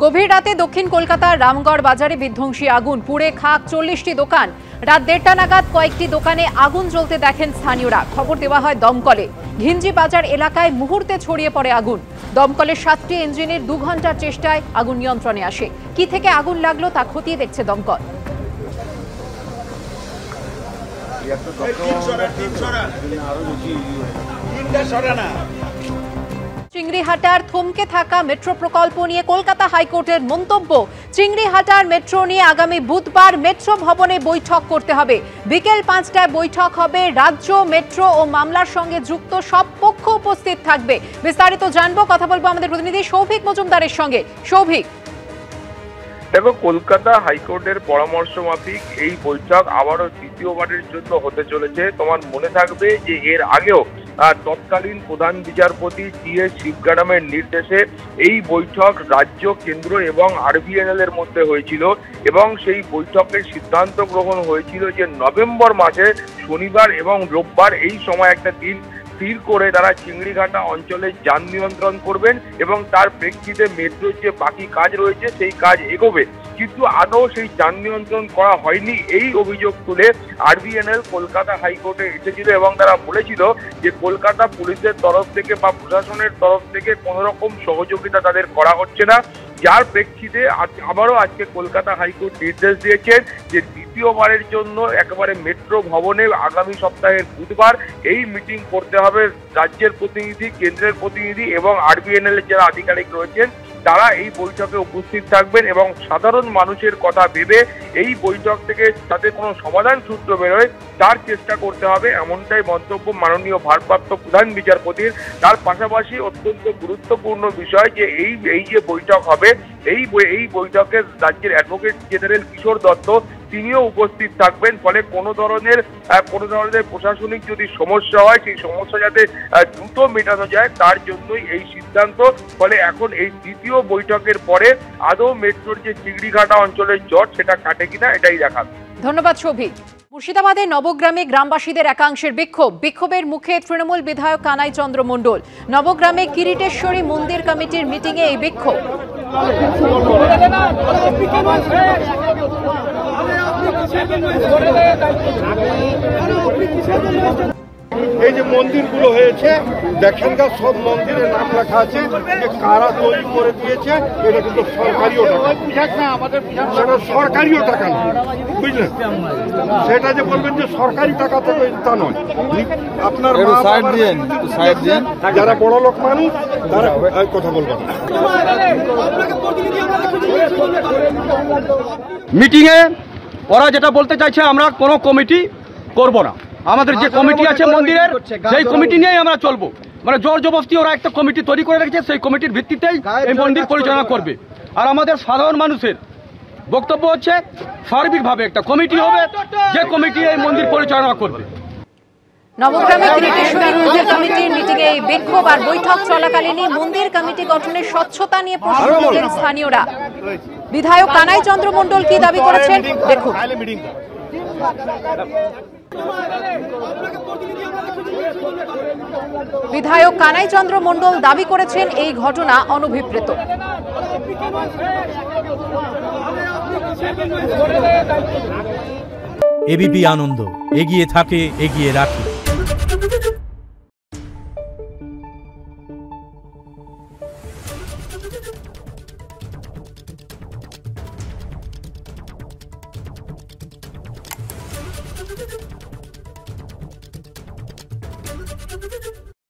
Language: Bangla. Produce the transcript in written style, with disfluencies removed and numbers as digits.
গভীর রাতে দক্ষিণ কলকাতার রামগড় বাজারে বিধ্বংসী আগুন, পুড়ে খাক 40টি দোকান। রাত 1:30 নাগাদ কয়েকটি দোকানে আগুন জ্বলতে দেখেন স্থানীয়রা। খবর দেওয়া হয় দমকলে। ঘিঞ্জি বাজার এলাকায় মুহূর্তে ছড়িয়ে পড়ে আগুন। দমকলের 7টি ইঞ্জিনের 2 ঘন্টার চেষ্টায় আগুন নিয়ন্ত্রণে আসে। কি থেকে আগুন লাগলো তা খতিয়ে দেখছে দমকল। চিংড়িহাটার থমকে থাকা মেট্রো প্রকল্প নিয়ে কলকাতা হাইকোর্টের মন্তব্য। চিংড়িহাটার মেট্রো নিয়ে আগামী বুধবার মেট্রো ভবনে বৈঠক করতে হবে। বিকেল 5টায় বৈঠক হবে। রাজ্য, মেট্রো ও মামলার সঙ্গে যুক্ত সব পক্ষ উপস্থিত থাকবে। বিস্তারিত জানবো, কথা বলবো আমাদের প্রতিনিধি সৌভিক মজুমদারের সঙ্গে। সৌভিক, দেখো, কলকাতা হাইকোর্টের পরামর্শ মাফিক এই বৈঠক আবারও দ্বিতীয়বারের জন্য হতে চলেছে। তোমার মনে থাকবে যে এর আগেও তৎকালীন প্রধান বিচারপতি টি.এস. শিবগারামের নির্দেশে এই বৈঠক রাজ্য, কেন্দ্র এবং আরবিএনএল এর মধ্যে হয়েছিল এবং সেই বৈঠকের সিদ্ধান্ত গ্রহণ হয়েছিল যে নভেম্বর মাসে শনিবার এবং রোববার এই সময় একটা দিন স্থির করে তারা চিংড়িঘাটা অঞ্চলে যান নিয়ন্ত্রণ করবেন এবং তার প্রেক্ষিতে মেট্রোর যে বাকি কাজ রয়েছে সেই কাজ এগোবে। কিন্তু আদৌ সেই যান নিয়ন্ত্রণ করা হয়নি, এই অভিযোগ তুলে আরবিএনএল কলকাতা হাইকোর্টে এসেছিল এবং তারা বলেছিল যে কলকাতা পুলিশের তরফ থেকে বা প্রশাসনের তরফ থেকে কোনো রকম সহযোগিতা তাদের করা হচ্ছে না। যার প্রেক্ষিতে আবারও আজকে কলকাতা হাইকোর্ট নির্দেশ দিয়েছেন যে দ্বিতীয়বারের জন্য একেবারে মেট্রো ভবনে আগামী সপ্তাহের বুধবার এই মিটিং করতে হবে। রাজ্যের প্রতিনিধি, কেন্দ্রের প্রতিনিধি এবং আরবিএনএল এর যারা আধিকারিক রয়েছেন তারা এই বৈঠকে উপস্থিত থাকবেন এবং সাধারণ মানুষের কথা ভেবে এই বৈঠক থেকে তাতে কোনো সমাধান সূত্র বেরোয় তার চেষ্টা করতে হবে, এমনটাই মন্তব্য মাননীয় ভারপ্রাপ্ত প্রধান বিচারপতির। তার পাশাপাশি অত্যন্ত গুরুত্বপূর্ণ বিষয় যে এই যে বৈঠক হবে এই বৈঠকে রাজ্যের অ্যাডভোকেট জেনারেল কিশোর দত্ত তিনিও উপস্থিত থাকবেন। ফলে কোনো ধরনের প্রশাসনিক যদি সমস্যা হয় সেই সমস্যা যাতে দ্রুত মেটানো যায় তার জন্যই এই সিদ্ধান্ত। ফলে এখন এই দ্বিতীয় বৈঠকের পরে আদৌ মেট্রোর যে চিংড়িঘাটা অঞ্চলের জট সেটা কাটে কিনা এটাই দেখাবে। ধন্যবাদ সৌভিক। মুর্শিদাবাদের নবগ্রামে গ্রামবাসীদের একাংশের বিক্ষোভের মুখে তৃণমূল বিধায়ক কানাই চন্দ্র মণ্ডল। নবগ্রামে কিরিটেশ্বরী মন্দির কমিটির মিটিংয়ে এই বিক্ষোভ। এই যে মন্দিরগুলো হয়েছে দেখেনগা, সব মন্দিরের নাম লেখা আছে যে কারা তৈরি করে দিয়েছে। এটা কিন্তু সরকারিও টাকা, সেটা সরকারিও টাকা না, বুঝলেন? সেটা যে বলবেন যে সরকারি টাকা থেকে তা নয়। আপনার যারা বড় লোক মানুষ তারা কথা বলবেন। মিটিংয়ে ওরা যেটা বলতে চাইছে আমরা কোনো কমিটি করব না, আমাদের যে কমিটি আছে মন্দিরের সেই কমিটি নিয়েই আমরা চলবো। মানে জোর জবরদস্তি ওরা একটা কমিটি তৈরি করে রেখেছে, সেই কমিটির ভিত্তিতেই এই মন্দির পরিচালনা করবে। আর আমাদের সাধারণ মানুষের বক্তব্য হচ্ছে সার্বিকভাবে একটা কমিটি হবে যে কমিটি এই মন্দির পরিচালনা করবে। নবগ্রামে কিরিটেশ্বরী মন্দির কমিটির মিটিংয়ে এই বিক্ষোভ। আর বৈঠক চলাকালীনই মন্দির কমিটি গঠনের স্বচ্ছতা নিয়ে প্রশ্ন তুললেন স্থানীয়রা। বিধায়ক কানাই চন্দ্র মণ্ডল কি দাবি করেছেন দেখুন। বিধায়ক কানাই চন্দ্র মণ্ডল দাবি করেছেন এই ঘটনা অনভিপ্রেত। এবিপি আনন্দ, এগিয়ে থাকে, এগিয়ে রাখে।